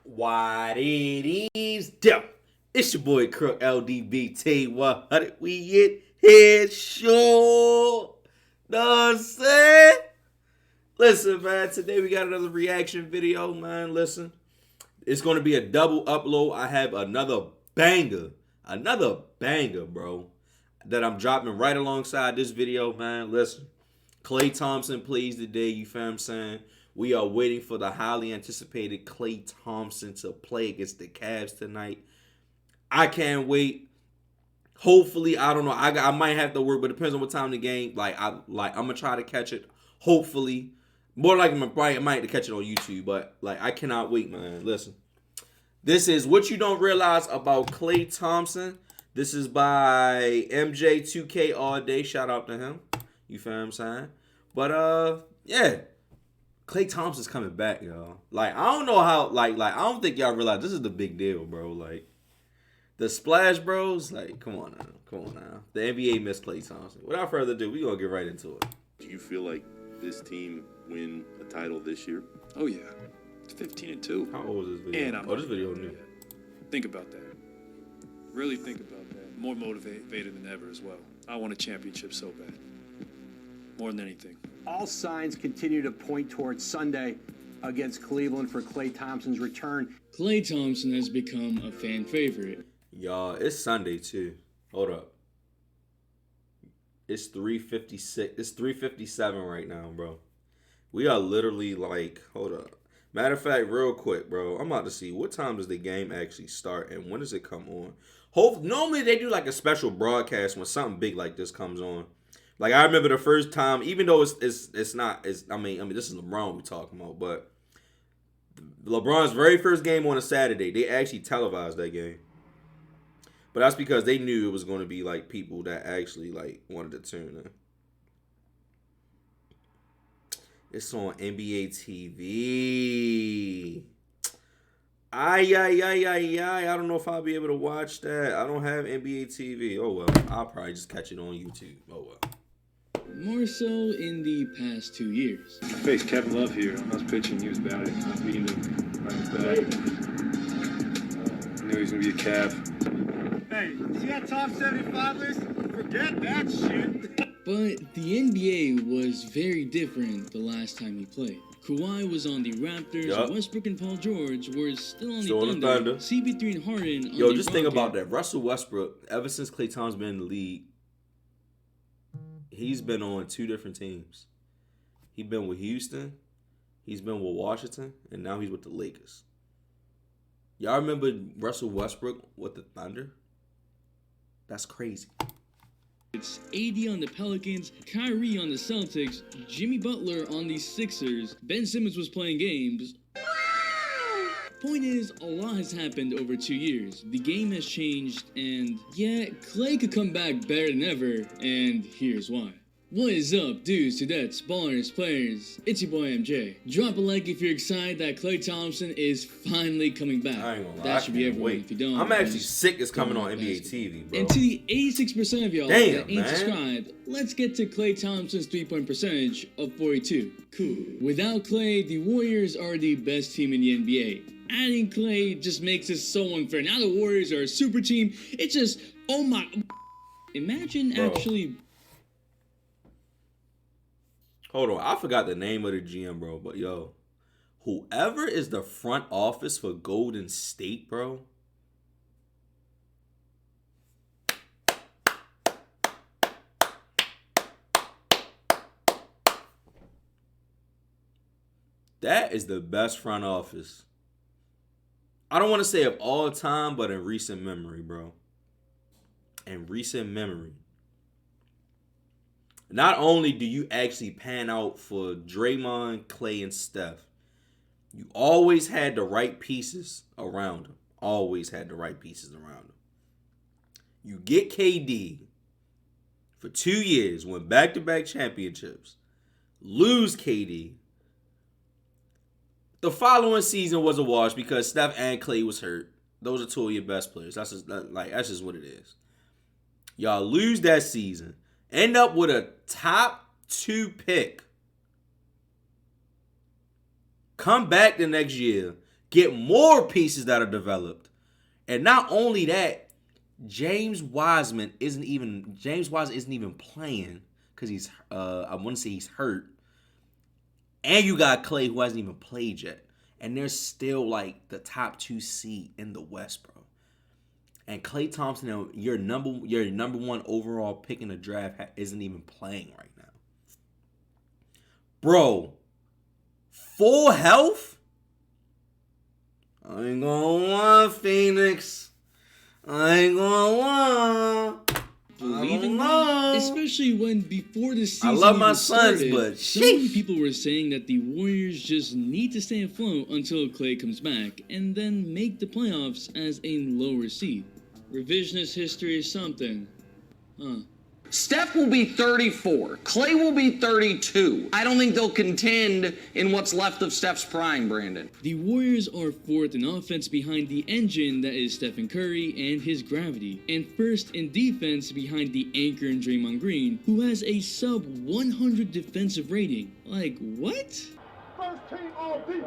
What it is, do? It's your boy Crook LDBT 100. We in here, sure. Know what I'm saying? Listen, man, today we got another reaction video, man. Listen, it's going to be a double upload. I have another banger, bro, that I'm dropping right alongside this video, man. Listen, Klay Thompson plays today, you feel what I'm saying? We are waiting for the highly anticipated Klay Thompson to play against the Cavs tonight. I can't wait. Hopefully, I don't know. I might have to work, but it depends on what time the game. I'm gonna try to catch it. Hopefully, more like I might have to catch it on YouTube. But I cannot wait, man. Listen, this is What You Don't Realize About Klay Thompson. This is by MJ2K all day. Shout out to him. You feel what I'm saying? But yeah. Klay Thompson's coming back, y'all. I don't know how, I don't think y'all realize this is the big deal, bro. The Splash Bros, come on now. The NBA missed Klay Thompson. Without further ado, we gonna get right into it. Do you feel like this team win a title this year? Oh yeah, it's 15-2. How old is this video? And this video new. Think about that. Really think about that. More motivated than ever as well. I want a championship so bad. More than anything. All signs continue to point towards Sunday against Cleveland for Klay Thompson's return. Klay Thompson has become a fan favorite. Y'all, it's Sunday too. Hold up. It's 3:56. It's 3:57 right now, bro. We are literally hold up. Matter of fact, real quick, bro. I'm about to see what time does the game actually start and when does it come on. Normally they do a special broadcast when something big like this comes on. I remember the first time, even though it's this is LeBron we talking about, but LeBron's very first game on a Saturday, they actually televised that game. But that's because they knew it was going to be people that actually wanted to tune in. It's on NBA TV. I don't know if I'll be able to watch that. I don't have NBA TV. Oh well, I'll probably just catch it on YouTube. Oh well. More so in the past 2 years. I faced Kevin Love here. I was pitching. He was batting. I was beating him right in the back. I knew he was going to be a Cav. Hey, see that top 75 list? Forget that shit. But the NBA was very different the last time he played. Kawhi was on the Raptors, Yup. Westbrook and Paul George were still on Still the on the Thunder, Thunder. CP3 and Harden on Yo, the just think Rockets. about that. Russell Westbrook, ever since Klay Thompson's been in the league, he's been on two different teams. He's been with Houston, he's been with Washington, and now he's with the Lakers. Y'all remember Russell Westbrook with the Thunder? That's crazy. It's AD on the Pelicans, Kyrie on the Celtics, Jimmy Butler on the Sixers, Ben Simmons was playing games. Point is, a lot has happened over 2 years. The game has changed, and yeah, Klay could come back better than ever, and here's why. What is up, dudes, dudettes, ballers, players? It's your boy MJ. Drop a like if you're excited that Klay Thompson is finally coming back. I ain't gonna lie. That should be I can't everyone. wait. If you don't, I'm actually just sick it's coming don't on NBA basketball. TV, bro. And to the 86% of y'all Damn, that ain't man. subscribed, let's get to Klay Thompson's 3-point percentage of 42. Cool. Without Klay, the Warriors are the best team in the NBA. Adding Klay just makes this so unfair. Now the Warriors are a super team. It's just, oh my. Imagine Bro. actually. Hold on, I forgot the name of the GM, bro. But yo, whoever is the front office for Golden State, bro. That is the best front office. I don't want to say of all time, but in recent memory, bro. In recent memory. Not only do you actually pan out for Draymond, Klay, and Steph, you always had the right pieces around them. Always had the right pieces around them. You get KD for 2 years, win back-to-back championships, lose KD. The following season was a wash because Steph and Klay was hurt. Those are two of your best players. That's just what it is. Y'all lose that season. End up with a top 2 pick. Come back the next year get more pieces that are developed. And not only that, James Wiseman isn't even playing because he's I want to say he's hurt. And you got Klay who hasn't even played yet. And they're still like the top 2 seed in the West, bro. And Klay Thompson, your number 1 overall pick in the draft, isn't even playing right now. Bro, full health? I ain't gonna lie, Phoenix. I ain't gonna lie. Believe in that? Especially when before the season I love my started, Suns, but so many sheesh. people were saying that the Warriors just need to stay afloat until Klay comes back and then make the playoffs as a lower seed. Revisionist history is something. Huh. Steph will be 34. Klay will be 32. I don't think they'll contend in what's left of Steph's prime, Brandon. The Warriors are 4th in offense behind the engine that is Stephen Curry and his gravity, and 1st in defense behind the anchor in Draymond Green, who has a sub 100 defensive rating. Like, what? First team all defense.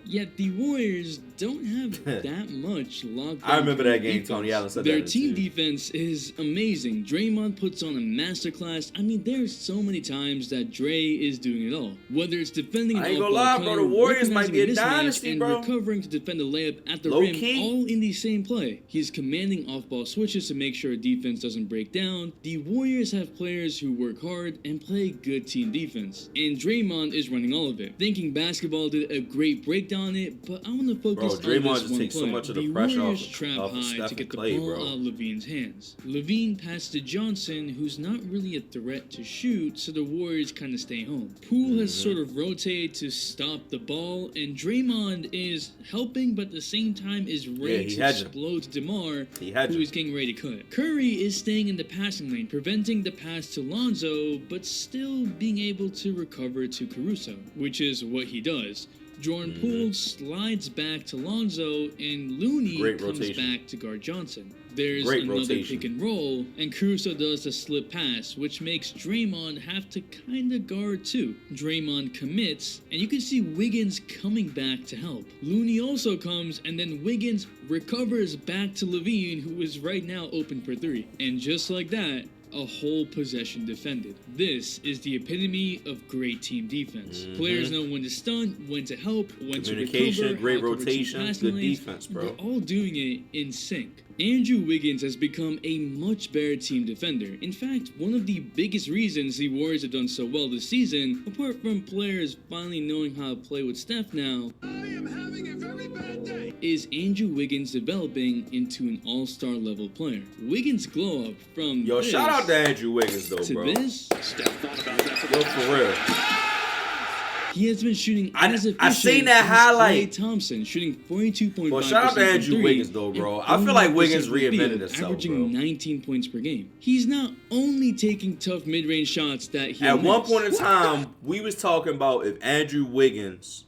Yet the Warriors don't have that much lockdown. I remember that game, defense. Tony Allen said Their that team too. defense is amazing. Draymond puts on a masterclass. I mean, there's so many times that Dre is doing it all. Whether it's defending an I ain't off-ball gonna lie, bro. cutter, The Warriors might be a recognizing mismatch, dynasty, and bro. recovering to defend a layup at the Low rim, key. all in the same play. He's commanding off-ball switches to make sure defense doesn't break down. The Warriors have players who work hard and play good team defense. And Draymond is running all of it. Thinking Basketball did a great breakdown on it, but I want to focus Bro, Draymond on this just one takes so play. much of the The pressure Warriors off trap of high Steph to get the and Klay, ball bro. out of Levine's hands. Levine passed to Johnson, who's not really a threat to shoot, so the Warriors kind of stay home. Poole has sort of rotated to stop the ball, and Draymond is helping, but at the same time is ready he to had you. explode to DeMar, He had who you. is getting ready to cut. Curry is staying in the passing lane, preventing the pass to Lonzo, but still being able to recover to Caruso, which is what he does. Jordan Poole slides back to Lonzo, and Looney Great comes rotation. back to guard Johnson. There's Great another rotation. pick and roll, and Caruso does a slip pass, which makes Draymond have to kinda guard too. Draymond commits, and you can see Wiggins coming back to help. Looney also comes, and then Wiggins recovers back to Levine, who is right now open for 3. And just like that, a whole possession defended. This is the epitome of great team defense. Players know when to stunt, when to help, when to Communication, recover, great how to cover team rotation, passing good lanes. defense, bro. We're all doing it in sync. Andrew Wiggins has become a much better team defender. In fact, one of the biggest reasons the Warriors have done so well this season, apart from players finally knowing how to play with Steph now, is Andrew Wiggins developing into an all-star level player. Wiggins' glow up from Yo, this shout out to Andrew Wiggins, though, to bro. this, Yo, for real. he has been shooting as efficient I seen that as highlight. Klay Thompson, shooting 42.5%. Well, shout out to Andrew from three Wiggins, though, bro. I and feel like 41% Wiggins from the reinvented field, himself, averaging bro. 19 points per game. He's not only taking tough mid-range shots that he At one point in time, we was talking about if Andrew Wiggins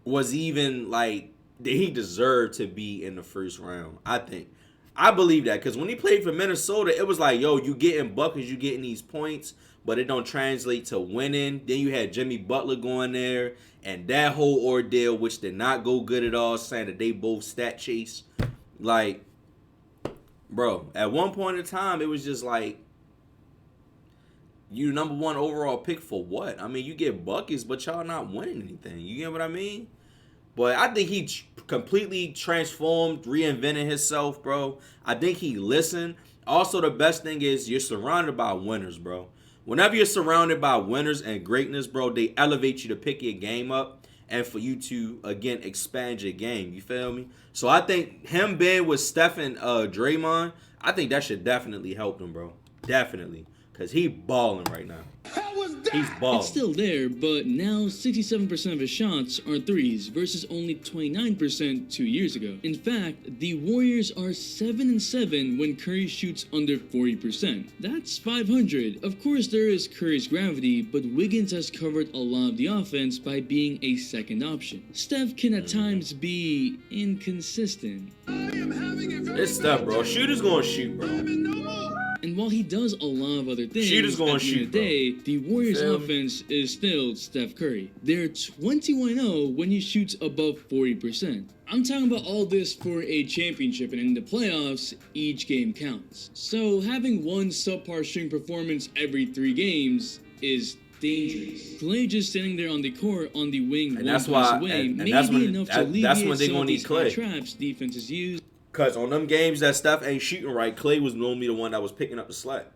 was even like that he deserved to be in the first round. I believe that because when he played for Minnesota, it was like, yo, you getting buckets, you getting these points, but it don't translate to winning. Then you had Jimmy Butler going there, and that whole ordeal, which did not go good at all, saying that they both stat chase. Like, bro, at one point in time, it was just like, you number 1 overall pick for what? I mean, you get buckets, but y'all not winning anything. You get what I mean? But I think he completely transformed, reinvented himself, bro. I think he listened. Also, the best thing is you're surrounded by winners, bro. Whenever you're surrounded by winners and greatness, bro, they elevate you to pick your game up and for you to, again, expand your game. You feel me? So I think him being with Steph and Draymond, I think that should definitely help him, bro. Definitely. Because he balling right now. He's balling. It's still there, but now 67% of his shots are threes versus only 29% 2 years ago. In fact, the Warriors are 7-7 when Curry shoots under 40%. That's 500. Of course, there is Curry's gravity, but Wiggins has covered a lot of the offense by being a second option. Steph can at times be inconsistent. It's Steph, bro. Shooters gonna shoot, bro. And while he does a lot of other things, Shooters gonna at the end of the day, the Warriors' offense is still Steph Curry. They're 21-0 when he shoots above 40%. I'm talking about all this for a championship, and in the playoffs, each game counts. So having one subpar shooting performance every 3 games is dangerous. Klay just standing there on the court on the wing, and that's why, and that's when, enough to that's when they gonna need Klay. Traps defenses use. Cause on them games that Steph ain't shooting right, Klay was normally the one that was picking up the slack.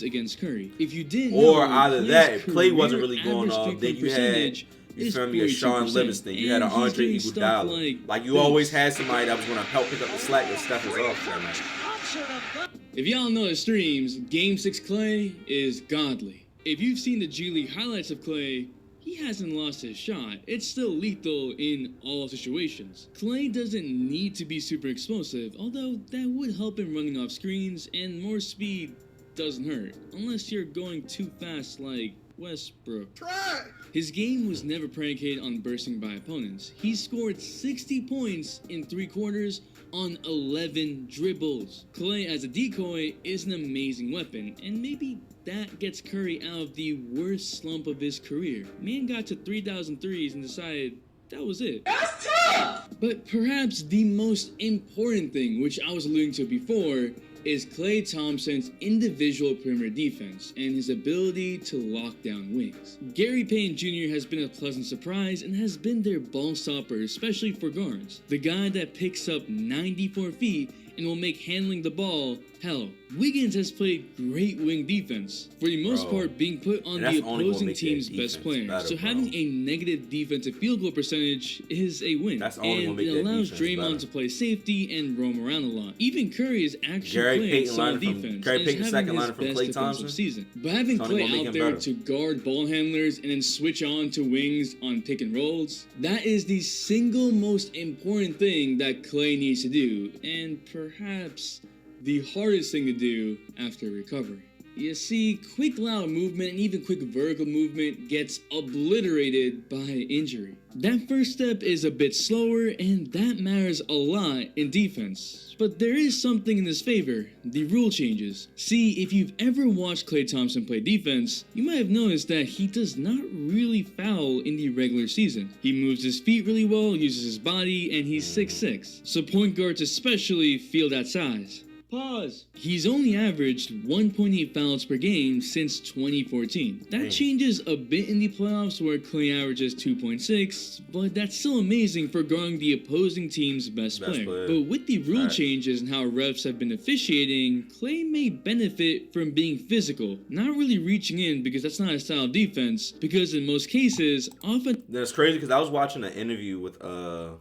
Against Curry, if you didn't, or know, either that, if Klay wasn't career really going off, then you had, you feel me, a Sean Livingston, you had an Andre Iguodala. Like you always had somebody that was gonna help pick up the slack if Steph was off that night. If y'all know the streams, Game 6 Klay is godly. If you've seen the G League highlights of Klay, he hasn't lost his shot. It's still lethal in all situations. Klay doesn't need to be super explosive, although that would help him running off screens, and more speed doesn't hurt, unless you're going too fast like Westbrook. Try! His game was never predicated on bursting by opponents. He scored 60 points in 3 quarters on 11 dribbles. Klay as a decoy is an amazing weapon, and maybe that gets Curry out of the worst slump of his career. Man got to 3,000 threes and decided that was it. That's tough! But perhaps the most important thing, which I was alluding to before, is Klay Thompson's individual perimeter defense and his ability to lock down wings. Gary Payton Jr. has been a pleasant surprise and has been their ball stopper, especially for guards. The guy that picks up 94 feet and will make handling the ball hell. Wiggins has played great wing defense, for the most part being put on the opposing team's best player. So having a negative defensive field goal percentage is a win. And it allows Draymond to play safety and roam around a lot. Even Curry is actually playing solid defense and is having his best defensive season. But having Klay out there to guard ball handlers and then switch on to wings on pick and rolls, that is the single most important thing that Klay needs to do, and perhaps the hardest thing to do after recovery. You see, quick loud movement and even quick vertical movement gets obliterated by injury. That first step is a bit slower, and that matters a lot in defense. But there is something in his favor, the rule changes. See, if you've ever watched Klay Thompson play defense, you might have noticed that he does not really foul in the regular season. He moves his feet really well, uses his body, and he's 6'6". So point guards especially feel that size. Pause. He's only averaged 1.8 fouls per game since 2014. That changes a bit in the playoffs where Klay averages 2.6, but that's still amazing for guarding the opposing team's best player. But with the rule changes and how refs have been officiating, Klay may benefit from being physical, not really reaching in because that's not his style of defense, because in most cases, often... That's crazy because I was watching an interview with Amon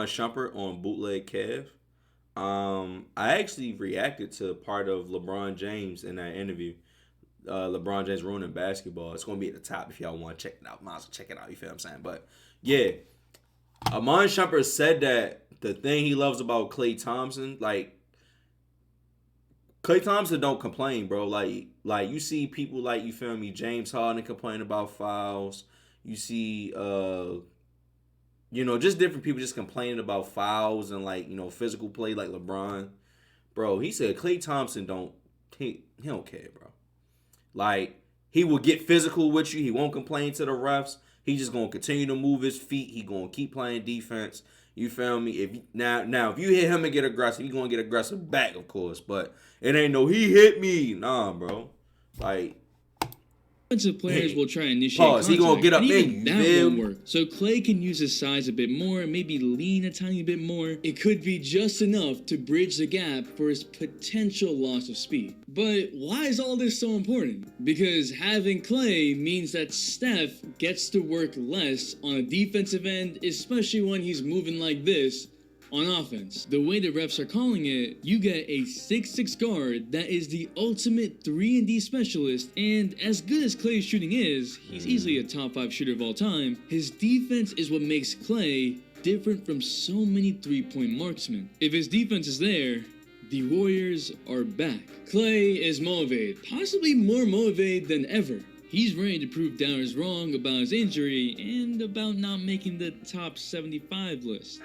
Shumpert on Bootleg Kev. I actually reacted to part of LeBron James in that interview. LeBron James ruining basketball. It's going to be at the top if y'all want to check it out. Might as well check it out, you feel what I'm saying? But, yeah. Amon Shumpert said that the thing he loves about Klay Thompson, like, Klay Thompson don't complain, bro. Like you see people like, you feel me, James Harden complain about fouls. You see, just different people just complaining about fouls and, like, physical play like LeBron. Bro, he said Klay Thompson he don't care, bro. Like, he will get physical with you. He won't complain to the refs. He just going to continue to move his feet. He going to keep playing defense. You feel me? If you hit him and get aggressive, he going to get aggressive back, of course. But it ain't no, he hit me. Nah, bro. Like, offensive players will try to initiate contact. He gonna get up in. That won't work. So Klay can use his size a bit more, maybe lean a tiny bit more. It could be just enough to bridge the gap for his potential loss of speed. But why is all this so important? Because having Klay means that Steph gets to work less on a defensive end, especially when he's moving like this on offense. The way the refs are calling it, you get a 6'6" guard that is the ultimate 3-and-D specialist, and as good as Klay's shooting is, he's easily a top 5 shooter of all time. His defense is what makes Klay different from so many 3-point marksmen. If his defense is there, the Warriors are back. Klay is motivated, possibly more motivated than ever. He's ready to prove doubters wrong about his injury and about not making the top 75 list.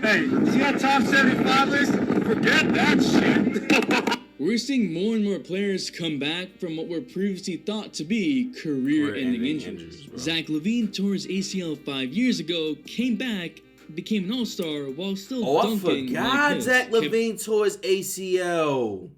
Hey, see that top 75 list? Forget that shit. We're seeing more and more players come back from what were previously thought to be career-ending injuries. Zach LaVine tore his ACL 5 years ago, came back, became an all-star while still dunking. I forgot like Zach LaVine tore his ACL.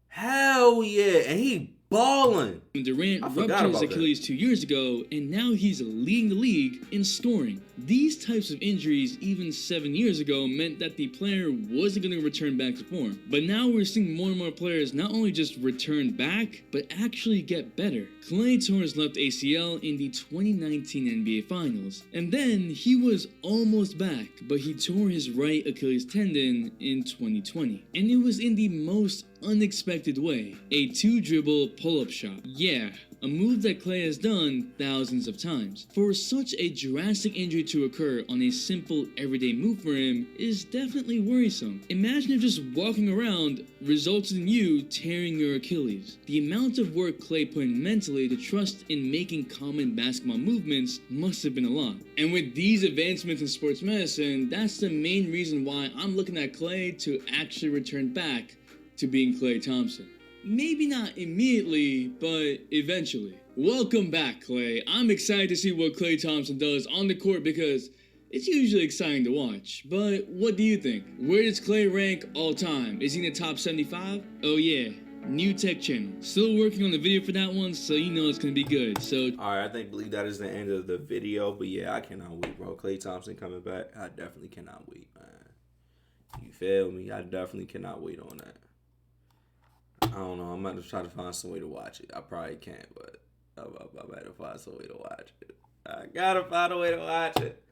Hell yeah, and he balling. Durant I ruptured forgot his about Achilles 2 years ago, and now he's leading the league in scoring. These types of injuries, even 7 years ago, meant that the player wasn't going to return back to form. But now we're seeing more and more players not only just return back, but actually get better. Klay tore his left ACL in the 2019 NBA Finals, and then he was almost back, but he tore his right Achilles tendon in 2020. And it was in the most unexpected way, a 2-dribble pull-up shot. Yeah, a move that Klay has done thousands of times. For such a drastic injury to occur on a simple everyday move for him is definitely worrisome. Imagine if just walking around resulted in you tearing your Achilles. The amount of work Klay put in mentally to trust in making common basketball movements must have been a lot. And with these advancements in sports medicine, that's the main reason why I'm looking at Klay to actually return back to being Klay Thompson. Maybe not immediately, but eventually. Welcome back, Klay. I'm excited to see what Klay Thompson does on the court because it's usually exciting to watch. But what do you think? Where does Klay rank all time? Is he in the top 75? Oh yeah, new tech channel. Still working on the video for that one, so you know it's gonna be good. So Alright, I believe that is the end of the video. But yeah, I cannot wait, bro. Klay Thompson coming back. I definitely cannot wait, man. You feel me? I definitely cannot wait on that. I don't know. I'm about to try to find some way to watch it. I probably can't, but I'm about to find some way to watch it. I gotta find a way to watch it.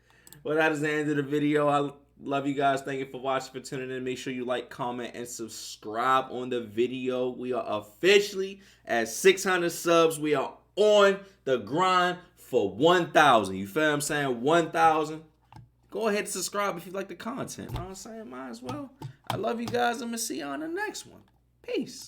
Well, that is the end of the video. I love you guys. Thank you for watching, for tuning in. Make sure you like, comment, and subscribe on the video. We are officially at 600 subs. We are on the grind for 1,000. You feel what I'm saying? 1,000. Go ahead and subscribe if you like the content. You know what I'm saying? Might as well. I love you guys. I'm going to see you on the next one. Peace.